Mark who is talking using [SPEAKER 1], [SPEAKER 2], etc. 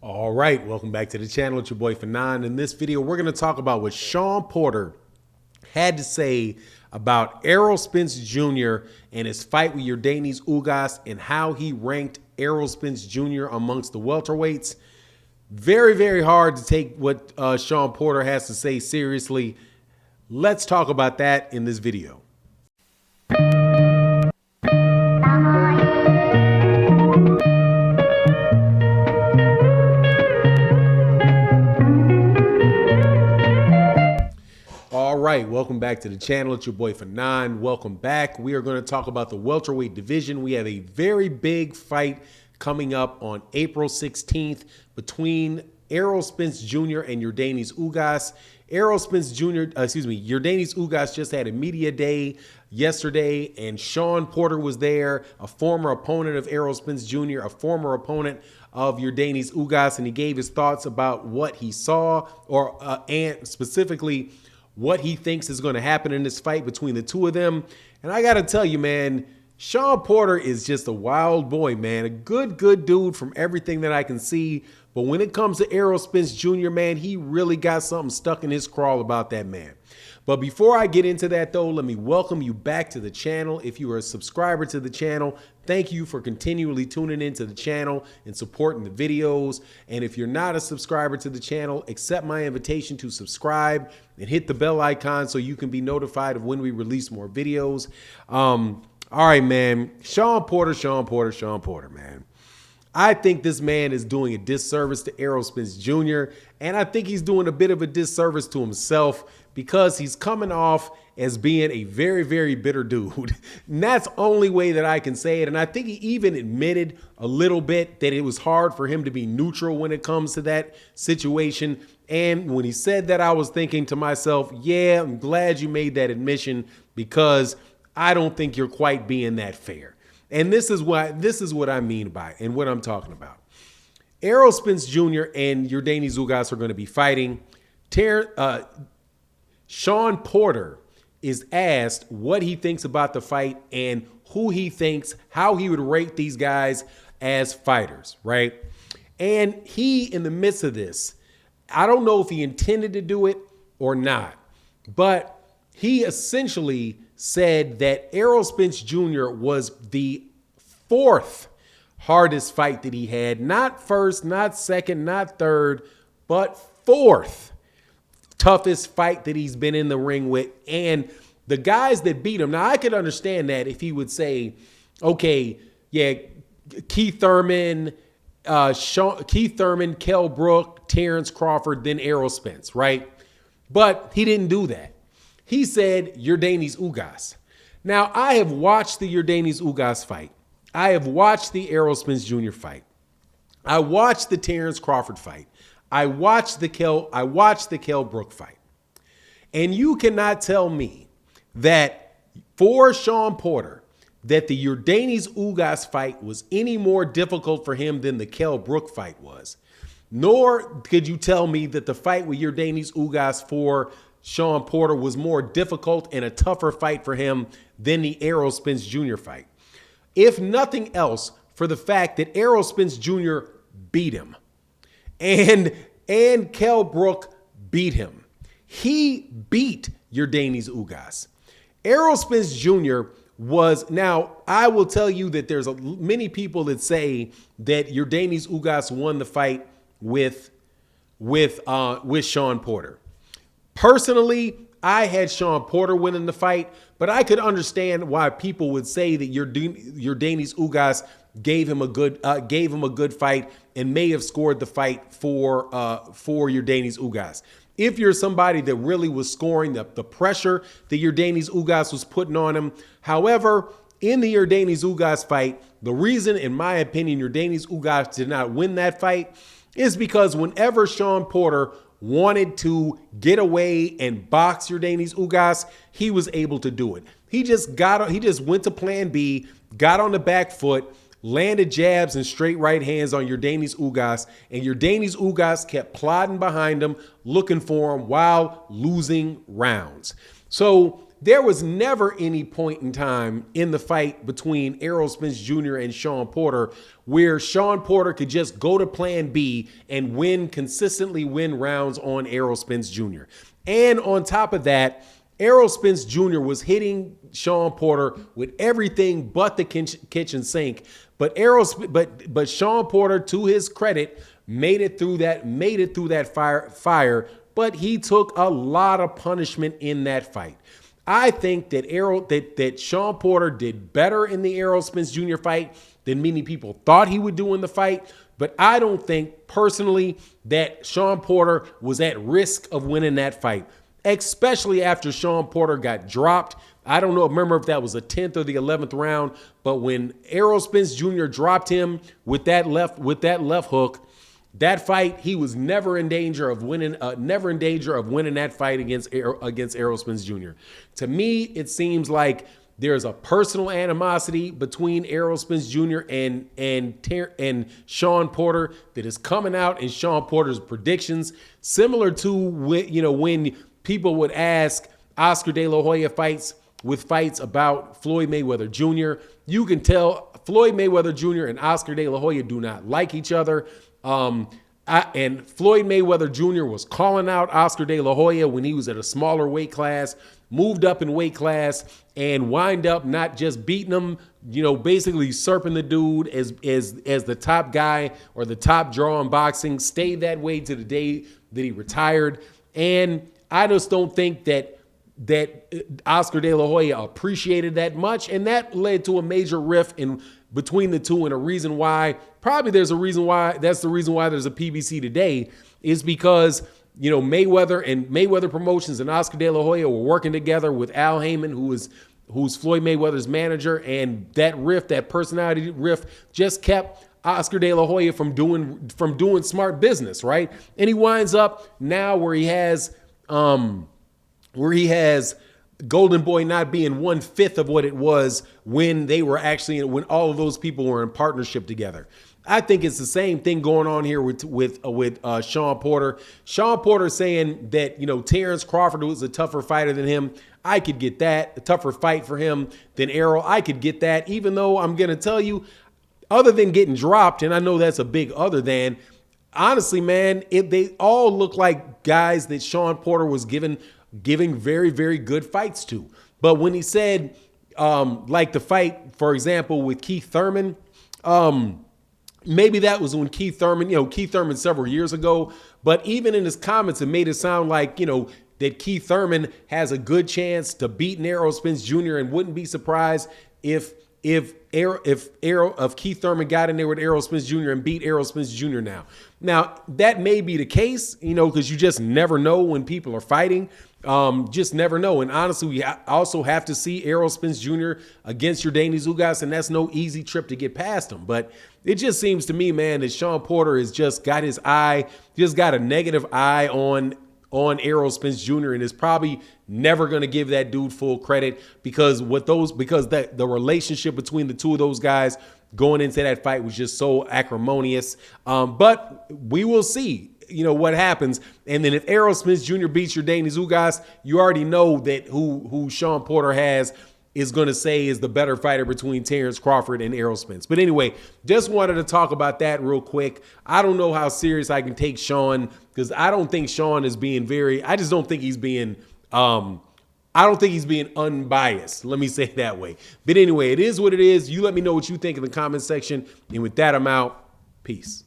[SPEAKER 1] All right, welcome back to the channel. It's your boy Fanon. In this video, we're going to talk about what Shawn Porter had to say about Errol Spence Jr. and his fight with Yordenis Ugas and how he ranked Errol Spence Jr. amongst the welterweights. Very, very hard to take what Shawn Porter has to say seriously. Let's talk about that in this video. All right, welcome back to the channel. It's your boy Fanon. Welcome back. We are going to talk about the welterweight division. We have a very big fight coming up on April 16th between Errol Spence Jr. and Yordenis Ugas. Yordenis Ugas just had a media day yesterday, and Shawn Porter was there, a former opponent of Errol Spence Jr., a former opponent of Yordenis Ugas, and he gave his thoughts about what he saw, and specifically what he thinks is going to happen in this fight between the two of them. And I got to tell you, man, Shawn Porter is just a wild boy, man. A good dude from everything that I can see. But when it comes to Errol Spence Jr., man, he really got something stuck in his crawl about that man. But before I get into that, though, let me welcome you back to the channel. If you are a subscriber to the channel, thank you for continually tuning into the channel and supporting the videos. And if you're not a subscriber to the channel, accept my invitation to subscribe and hit the bell icon so you can be notified of when we release more videos. All right, man. Shawn Porter, man. I think this man is doing a disservice to Errol Spence Jr., and I think he's doing a bit of a disservice to himself because he's coming off as being a very, very bitter dude. And that's the only way that I can say it. And I think he even admitted a little bit that it was hard for him to be neutral when it comes to that situation. And when he said that, I was thinking to myself, yeah, I'm glad you made that admission because I don't think you're quite being that fair. And this is what I mean by it and what I'm talking about. Errol Spence Jr. and Yordenis Ugas are going to be fighting. Shawn Porter is asked what he thinks about the fight and how he would rate these guys as fighters, right? And he, in the midst of this, I don't know if he intended to do it or not, but he essentially said that Errol Spence Jr. was the fourth hardest fight that he had. Not first, not second, not third, but fourth toughest fight that he's been in the ring with. And the guys that beat him, now I could understand that if he would say, okay, yeah, Keith Thurman, Kell Brook, Terrence Crawford, then Errol Spence, right? But he didn't do that. He said Yordenis Ugas. Now, I have watched the Yordenis Ugas fight. I have watched the Errol Spence Jr. fight. I watched the Terrence Crawford fight. I watched the Kell Brook fight. And you cannot tell me that for Shawn Porter, that the Yordenis Ugas fight was any more difficult for him than the Kell Brook fight was. Nor could you tell me that the fight with Yordenis Ugas for Shawn Porter was more difficult and a tougher fight for him than the Errol Spence Jr. fight. If nothing else, for the fact that Errol Spence Jr. beat him and Kell Brook beat him. He beat Yordenis Ugas. Errol Spence Jr. was, now I will tell you that there's many people that say that Yordenis Ugas won the fight with Shawn Porter. Personally, I had Shawn Porter winning the fight, but I could understand why people would say that Yordenis Ugas gave him a good fight and may have scored the fight for Yordenis Ugas. If you're somebody that really was scoring the pressure that Yordenis Ugas was putting on him. However, in the Yordenis Ugas fight, the reason, in my opinion, Yordenis Ugas did not win that fight is because whenever Shawn Porter wanted to get away and box Yordenis Ugas, he was able to do it. He just went to plan B, got on the back foot, landed jabs and straight right hands on Yordenis Ugas, and Yordenis Ugas kept plodding behind him, looking for him while losing rounds. So there was never any point in time in the fight between Errol Spence Jr. and Shawn Porter where Shawn Porter could just go to plan B and consistently win rounds on Errol Spence Jr. And on top of that, Errol Spence Jr. was hitting Shawn Porter with everything but the kitchen sink. But Shawn Porter, to his credit, made it through that fire. But he took a lot of punishment in that fight. I think that Shawn Porter did better in the Errol Spence Jr. fight than many people thought he would do in the fight. But I don't think personally that Shawn Porter was at risk of winning that fight, especially after Shawn Porter got dropped. I don't know, remember if that was the 10th or the 11th round, but when Errol Spence Jr. dropped him with that left hook, that fight, he was never in danger of winning that fight against Errol Spence Jr. To me, it seems like there's a personal animosity between Errol Spence Jr. and Shawn Porter that is coming out in Shawn Porter's predictions, similar to when people would ask Oscar De La Hoya fights about Floyd Mayweather Jr. You can tell Floyd Mayweather Jr. and Oscar De La Hoya do not like each other. And Floyd Mayweather Jr. was calling out Oscar De La Hoya when he was at a smaller weight class, moved up in weight class, and wind up not just beating him, basically usurping the dude as the top guy or the top draw in boxing, stayed that way to the day that he retired. And I just don't think that Oscar De La Hoya appreciated that much, and that led to a major rift between the two, and that's the reason why there's a PBC today, is because Mayweather Promotions and Oscar De La Hoya were working together with Al Heyman, who's Floyd Mayweather's manager, and that personality rift just kept Oscar De La Hoya from doing smart business, right? And he winds up now where he has Golden Boy not being 1/5 of what it was when all of those people were in partnership together. I think it's the same thing going on here with Shawn Porter. Shawn Porter saying that Terrence Crawford was a tougher fighter than him. I could get that. A tougher fight for him than Errol. I could get that. Even though I'm gonna tell you, other than getting dropped, and I know that's a big other than. Honestly, man, they all look like guys that Shawn Porter was giving very, very good fights to. But when he said, like the fight, for example, with Keith Thurman, maybe that was when Keith Thurman several years ago, but even in his comments, it made it sound like, that Keith Thurman has a good chance to beat Errol Spence Jr. and wouldn't be surprised if Keith Thurman got in there with Errol Spence Jr. and beat Errol Spence Jr. Now that may be the case, because you just never know when people are fighting. Just never know. And honestly, we also have to see Errol Spence Jr. against Yordenis Ugas, and that's no easy trip to get past him. But it just seems to me, man, that Shawn Porter has just got a negative eye on Errol Spence Jr. and is probably never going to give that dude full credit because the relationship between the two of those guys going into that fight was just so acrimonious. But we will see, what happens. And then if Errol Spence Jr. beats Yordenis Ugas, you already know that who Shawn Porter is going to say is the better fighter between Terrence Crawford and Errol Spence. But anyway, just wanted to talk about that real quick. I don't know how serious I can take Shawn because I don't think Shawn is being I don't think he's being unbiased. Let me say it that way. But anyway, it is what it is. You let me know what you think in the comment section. And with that, I'm out. Peace.